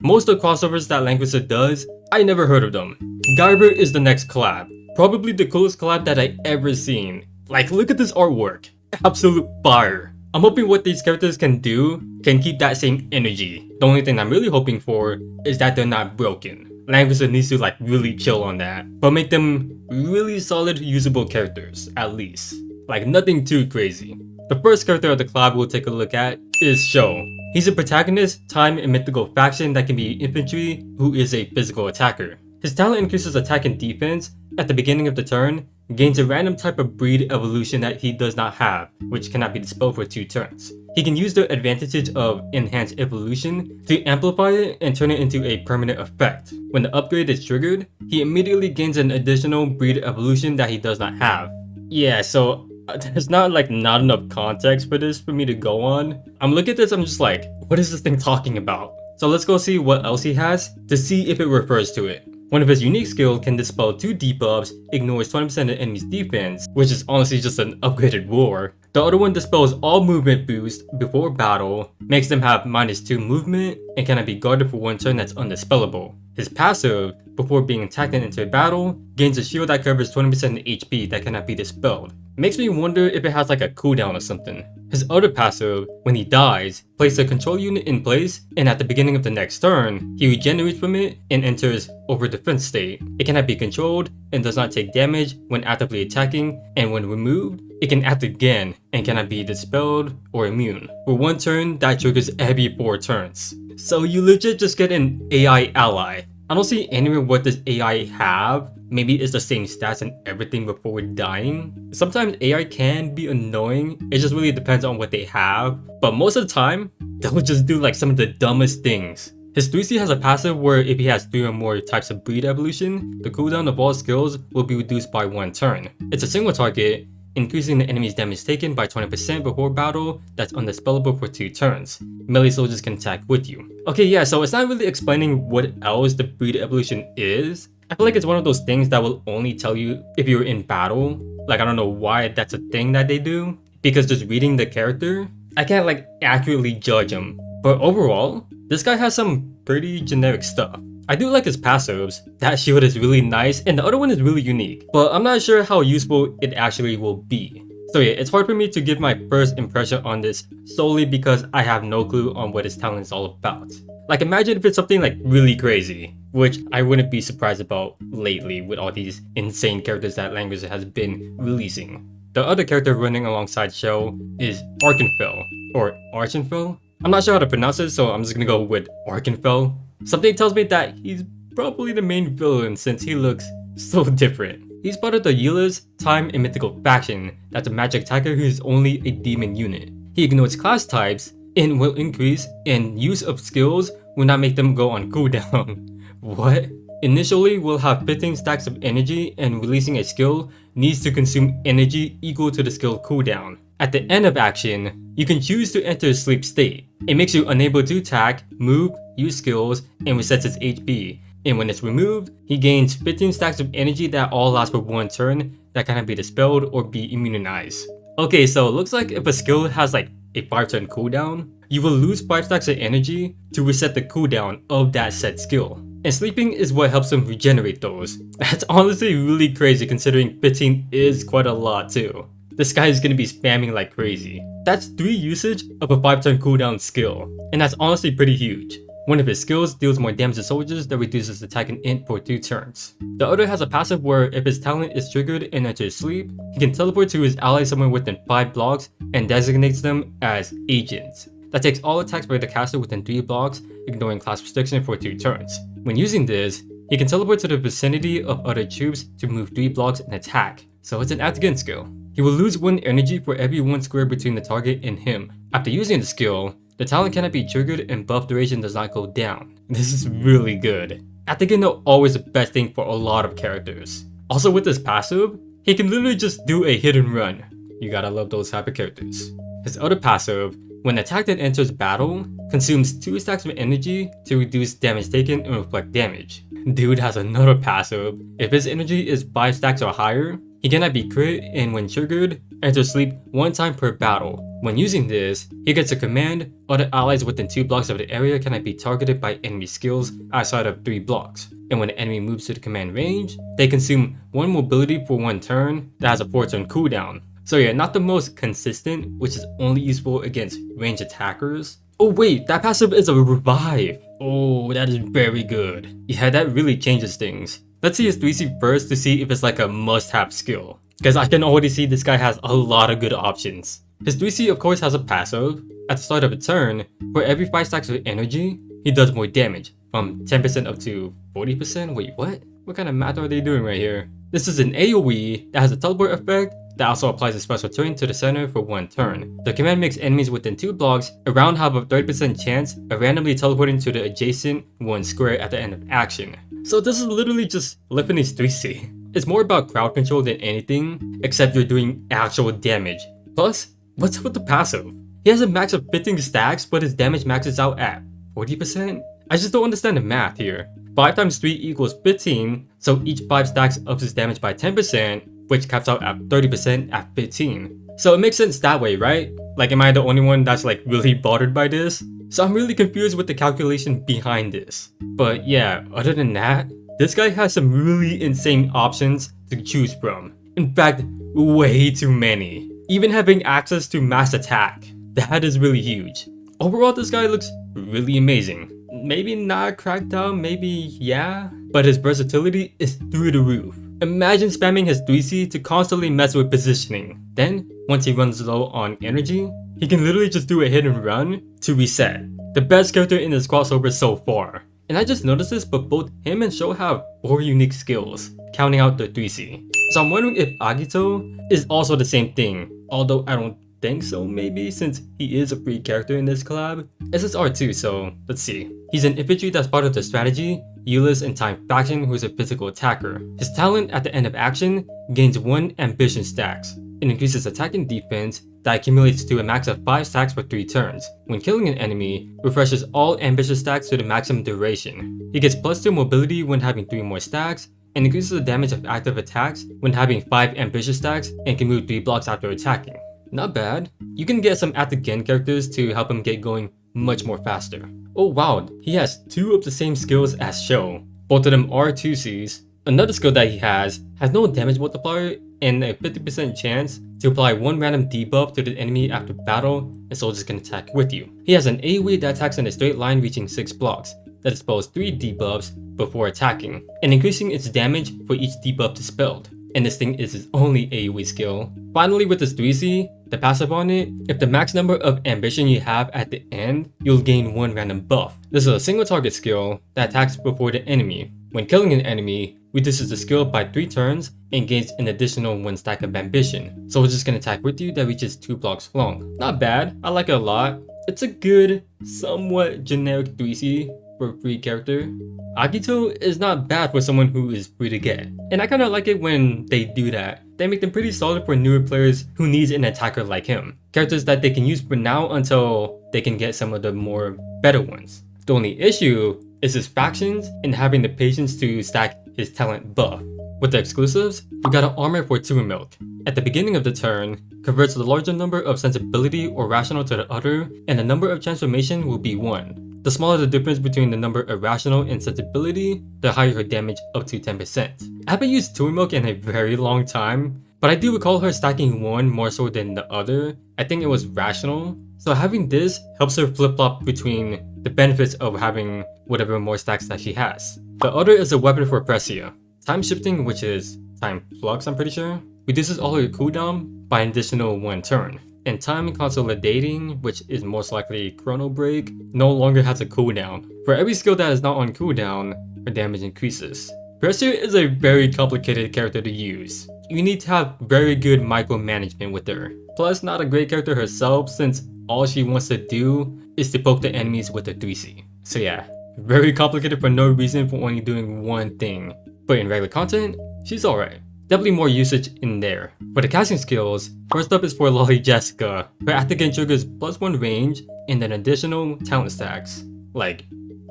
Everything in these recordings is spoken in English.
Most of the crossovers that Langrisser does, I never heard of them. Guyver is the next collab. Probably the coolest collab that I ever seen. Like, look at this artwork. Absolute fire. I'm hoping what these characters can do can keep that same energy. The only thing I'm really hoping for is that they're not broken. Langrisser needs to like really chill on that, but make them really solid usable characters, at least. Like nothing too crazy. The first character of the collab we'll take a look at is Sho. He's a protagonist, time and mythical faction that can be infantry who is a physical attacker. His talent increases attack and defense at the beginning of the turn, gains a random type of breed evolution that he does not have, which cannot be dispelled for 2 turns. He can use the advantage of enhanced evolution to amplify it and turn it into a permanent effect. When the upgrade is triggered, he immediately gains an additional breed evolution that he does not have. Yeah, so there's not enough context for this for me to go on. I'm looking at this, I'm just like, what is this thing talking about? So let's go see what else he has to see if it refers to it. One of his unique skills can dispel 2 debuffs, ignores 20% of the enemy's defense, which is honestly just an upgraded war. The other one dispels all movement boost before battle, makes them have -2 movement, and cannot be guarded for 1 turn that's undispellable. His passive, before being attacked and into battle, gains a shield that covers 20% of HP that cannot be dispelled. Makes me wonder if it has like a cooldown or something. His other passive, when he dies, places a control unit in place, and at the beginning of the next turn, he regenerates from it and enters over defense state. It cannot be controlled and does not take damage when actively attacking, and when removed, it can act again and cannot be dispelled or immune. For 1 turn, that triggers every 4 turns. So you legit just get an AI ally. I don't see anywhere what does AI have. Maybe it's the same stats and everything before dying. Sometimes AI can be annoying, it just really depends on what they have. But most of the time, they'll just do like some of the dumbest things. His 3C has a passive where if he has 3 or more types of breed evolution, the cooldown of all skills will be reduced by 1 turn. It's a single target, increasing the enemy's damage taken by 20% before battle that's undispellable for 2 turns. Melee soldiers can attack with you. Okay, yeah, so it's not really explaining what else the breed evolution is. I feel like it's one of those things that will only tell you if you're in battle. Like, I don't know why that's a thing that they do, because just reading the character, I can't like accurately judge him. But overall, this guy has some pretty generic stuff. I do like his passives. That shield is really nice and the other one is really unique, but I'm not sure how useful it actually will be. So yeah, it's hard for me to give my first impression on this solely because I have no clue on what his talent is all about. Like imagine if it's something like really crazy, which I wouldn't be surprised about lately with all these insane characters that Langrisser has been releasing. The other character running alongside Sho is Archanfel, or Archanfel? I'm not sure how to pronounce it, so I'm just gonna go with Archanfel. Something tells me that he's probably the main villain since he looks so different. He's part of the Healers, Time, and Mythical faction that's a magic attacker who is only a demon unit. He ignores class types and will increase, and use of skills will not make them go on cooldown. What? Initially will have 15 stacks of energy, and releasing a skill needs to consume energy equal to the skill cooldown. At the end of action, you can choose to enter a sleep state. It makes you unable to attack, move, use skills, and resets its HP. And when it's removed, he gains 15 stacks of energy that all last for 1 turn that cannot be dispelled or be immunized. Okay, so it looks like if a skill has like a 5-turn cooldown, you will lose 5 stacks of energy to reset the cooldown of that said skill. And sleeping is what helps him regenerate those. That's honestly really crazy considering 15 is quite a lot too. This guy is gonna be spamming like crazy. That's 3 usage of a 5-turn cooldown skill, and that's honestly pretty huge. One of his skills deals more damage to soldiers that reduces attack and int for 2 turns. The other has a passive where if his talent is triggered and enters sleep, he can teleport to his ally somewhere within 5 blocks and designates them as agents. That takes all attacks by the caster within 3 blocks, ignoring class restriction for 2 turns. When using this, he can teleport to the vicinity of other troops to move 3 blocks and attack, so it's an act again skill. He will lose 1 energy for every 1 square between the target and him. After using the skill, the talent cannot be triggered and buff duration does not go down. This is really good. Act again are always the best thing for a lot of characters. Also with this passive, he can literally just do a hit and run. You gotta love those type of characters. His other passive, when attacked and enters battle, consumes 2 stacks of energy to reduce damage taken and reflect damage. Dude has another passive. If his energy is 5 stacks or higher, He cannot be crit, and when triggered, enters sleep 1 time per battle. When using this, he gets a command: other allies within 2 blocks of the area cannot be targeted by enemy skills outside of 3 blocks. And when an enemy moves to the command range, they consume 1 mobility for 1 turn that has a 4-turn cooldown. So yeah, not the most consistent, which is only useful against ranged attackers. Oh wait, that passive is a revive. Oh, that is very good. Yeah, that really changes things. Let's see his 3C first to see if it's like a must-have skill, because I can already see this guy has a lot of good options. His 3C of course has a passive. At the start of a turn, for every 5 stacks of energy, he does more damage, from 10% up to 40%. Wait, what? What kind of math are they doing right here? This is an AoE that has a teleport effect that also applies a special turn to the center for 1 turn. The command makes enemies within 2 blocks around have a 30% chance of randomly teleporting to the adjacent 1 square at the end of action. So this is literally just lifting his 3C. It's more about crowd control than anything, except you're doing actual damage. Plus, what's up with the passive? He has a max of 15 stacks, but his damage maxes out at 40%? I just don't understand the math here. 5 times 3 equals 15, so each 5 stacks ups his damage by 10%, which caps out at 30% at 15. So it makes sense that way, right? Like, am I the only one that's like really bothered by this? So I'm really confused with the calculation behind this. But yeah, other than that, this guy has some really insane options to choose from. In fact, way too many. Even having access to mass attack, that is really huge. Overall, this guy looks really amazing. Maybe not crackdown, maybe yeah, but his versatility is through the roof. Imagine spamming his 3C to constantly mess with positioning. Then, once he runs low on energy, he can literally just do a hit and run to reset. The best character in this crossover so far. And I just noticed this, but both him and Sho have 4 unique skills, counting out the 3C. So I'm wondering if Agito is also the same thing, although I don't think so maybe, since he is a free character in this collab. SSR too, so let's see. He's an infantry that's part of the strategy, Euless and Time faction who's a physical attacker. His talent at the end of action gains 1 ambition stacks. It increases attack and defense that accumulates to a max of 5 stacks for 3 turns. When killing an enemy, refreshes all ambitious stacks to the maximum duration. He gets +2 mobility when having 3 more stacks, and increases the damage of active attacks when having 5 ambitious stacks and can move 3 blocks after attacking. Not bad. You can get some at the gen characters to help him get going much more faster. Oh wow, he has 2 of the same skills as Sho. Both of them are 2Cs. Another skill that he has no damage multiplier and a 50% chance to apply 1 random debuff to the enemy after battle, and soldiers can attack with you. He has an AoE that attacks in a straight line reaching 6 blocks, that dispels 3 debuffs before attacking, and increasing its damage for each debuff dispelled. And this thing is his only AoE skill. Finally, with his 3C, the passive on it, if the max number of ambition you have at the end, you'll gain 1 random buff. This is a single target skill that attacks before the enemy. When killing an enemy, reduces the skill by 3 turns and gains an additional 1 stack of ambition. Soldiers can attack with you that reaches 2 blocks long. Not bad, I like it a lot. It's a good, somewhat generic 3C for a free character. Agito is not bad for someone who is free to get. And I kinda like it when they do that. They make them pretty solid for newer players who needs an attacker like him. Characters that they can use for now until they can get some of the more better ones. The only issue is his factions and having the patience to stack his talent buff. With the exclusives, we got an armor for Tourmilque. At the beginning of the turn, converts the larger number of sensibility or rational to the other, and the number of transformation will be 1. The smaller the difference between the number of rational and sensibility, the higher her damage, up to 10%. I haven't used Tourmilque in a very long time, but I do recall her stacking 1 more so than the other. I think it was rational. So having this helps her flip-flop between the benefits of having whatever more stacks that she has. The other is a weapon for Precia. Time shifting, which is time flux I'm pretty sure, reduces all her cooldown by an additional 1 turn. And time consolidating, which is most likely chrono break, no longer has a cooldown. For every skill that is not on cooldown, her damage increases. Precia is a very complicated character to use. You need to have very good micromanagement with her. Plus, not a great character herself since all she wants to do is to poke the enemies with her 3C. So yeah, very complicated for no reason for only doing one thing. But in regular content, she's alright. Definitely more usage in there. For the casting skills, first up is for Loli Jessica. Her Actigan triggers +1 range and then additional talent stacks. Like,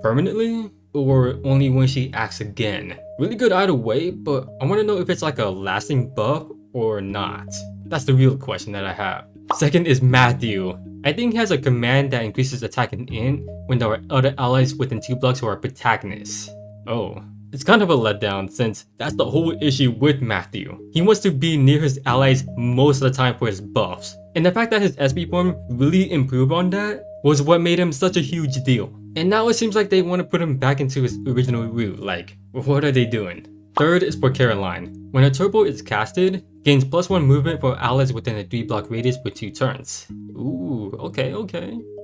permanently? Or only when she acts again? Really good either way, but I want to know if it's like a lasting buff or not? That's the real question that I have. Second is Mathew. I think he has a command that increases attack and int when there are other allies within 2 blocks who are protagonists. Oh. It's kind of a letdown since that's the whole issue with Mathew. He wants to be near his allies most of the time for his buffs. And the fact that his SP form really improved on that was what made him such a huge deal. And now it seems like they want to put him back into his original route. Like, what are they doing? Third is for Caroline. When a turbo is casted, gains +1 movement for allies within a 3 block radius for 2 turns. Ooh, okay.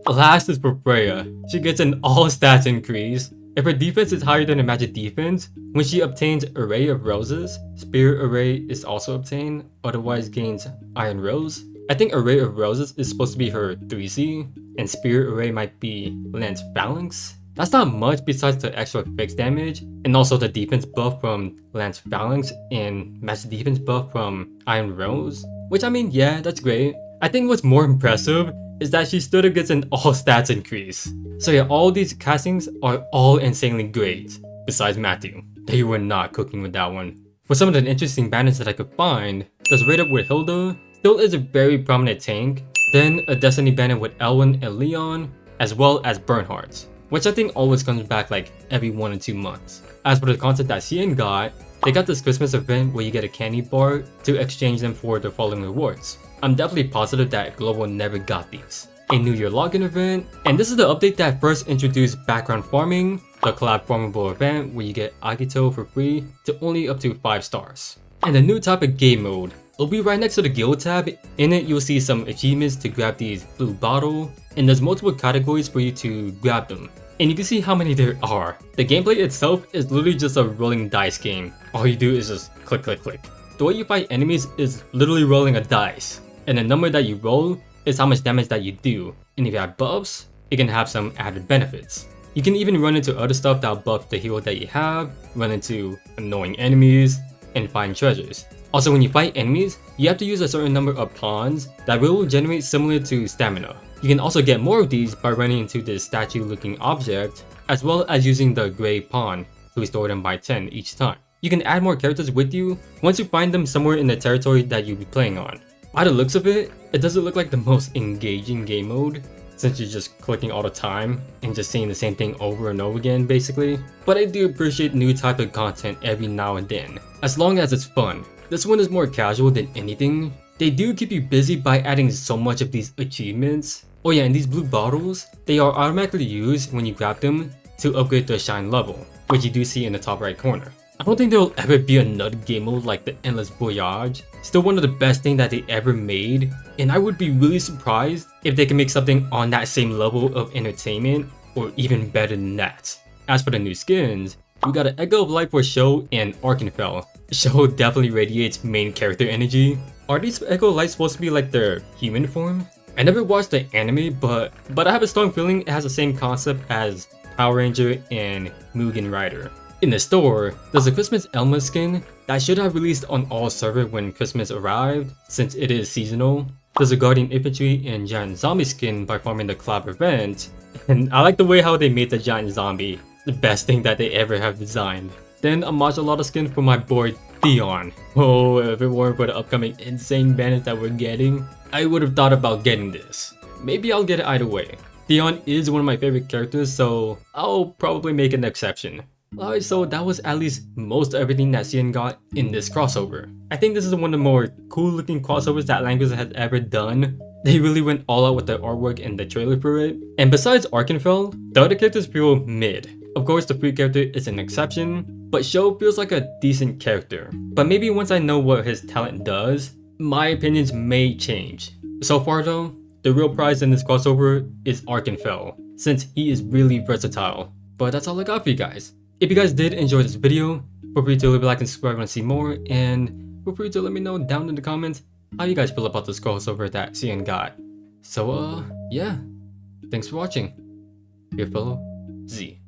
Last is for Freya. She gets an all stats increase. If her defense is higher than her magic defense, when she obtains Array of Roses, Spirit Array is also obtained, otherwise gains Iron Rose. I think Array of Roses is supposed to be her 3C, and Spirit Array might be Lance Phalanx. That's not much besides the extra fixed damage, and also the defense buff from Lance Phalanx and magic defense buff from Iron Rose. Which I mean, yeah, that's great. I think what's more impressive is that she still gets an all stats increase. So yeah, all these castings are all insanely great, besides Mathew. They were not cooking with that one. For some of the interesting banners that I could find, there's Raid Up with Hilda, still is a very prominent tank, then a Destiny banner with Elwyn and Leon, as well as Bernhardt's, which I think always comes back like every 1 or 2 months. As for the content that CN got, they got this Christmas event where you get a candy bar to exchange them for the following rewards. I'm definitely positive that Global never got these. A New Year login event, and this is the update that first introduced background farming, the collab farmable event where you get Agito for free to only up to 5 stars. And a new type of game mode. It'll be right next to the guild tab. In it you'll see some achievements to grab these blue bottle, and there's multiple categories for you to grab them. And you can see how many there are. The gameplay itself is literally just a rolling dice game. All you do is just click. The way you fight enemies is literally rolling a dice, and the number that you roll is how much damage that you do. And if you have buffs, it can have some added benefits. You can even run into other stuff that'll buff the hero that you have, run into annoying enemies, and find treasures. Also, when you fight enemies, you have to use a certain number of pawns that will generate similar to stamina. You can also get more of these by running into this statue looking object, as well as using the gray pawn to restore them by 10 each time. You can add more characters with you once you find them somewhere in the territory that you'll be playing on. By the looks of it, it doesn't look like the most engaging game mode, since you're just clicking all the time and just seeing the same thing over and over again basically. But I do appreciate new type of content every now and then, as long as it's fun. This one is more casual than anything. They do keep you busy by adding so much of these achievements. Oh yeah, and these blue bottles, they are automatically used when you grab them to upgrade their shine level, which you do see in the top right corner. I don't think there will ever be another game mode like the Endless Voyage. Still one of the best things that they ever made, and I would be really surprised if they can make something on that same level of entertainment, or even better than that. As for the new skins, we got an Echo of Light for Show and Archanfel. Show definitely radiates main character energy. Are these Echo Lights supposed to be like their human form? I never watched the anime, but I have a strong feeling it has the same concept as Power Ranger and Mugen Rider. In the store, there's a Christmas Elma skin that should have released on all servers when Christmas arrived, since it is seasonal. There's a Guardian Infantry and Giant Zombie skin by farming the Collab event, and I like the way how they made the Giant Zombie. The best thing that they ever have designed. Then a martial lot of skin for my boy Theon. Oh, if it weren't for the upcoming insane banners that we're getting, I would have thought about getting this. Maybe I'll get it either way. Theon is one of my favorite characters, so I'll probably make an exception. Alright, so that was at least most of everything that CN got in this crossover. I think this is one of the more cool looking crossovers that Langrisser has ever done. They really went all out with the artwork and the trailer for it. And besides Archanfel, the other characters feel mid. Of course, the free character is an exception, but Show feels like a decent character. But maybe once I know what his talent does, my opinions may change. So far though, the real prize in this crossover is Archanfel, since he is really versatile. But that's all I got for you guys. If you guys did enjoy this video, feel free to leave a like and subscribe to see more, and feel free to let me know down in the comments how you guys feel about this crossover that CN got. So yeah, thanks for watching. Your fellow Z.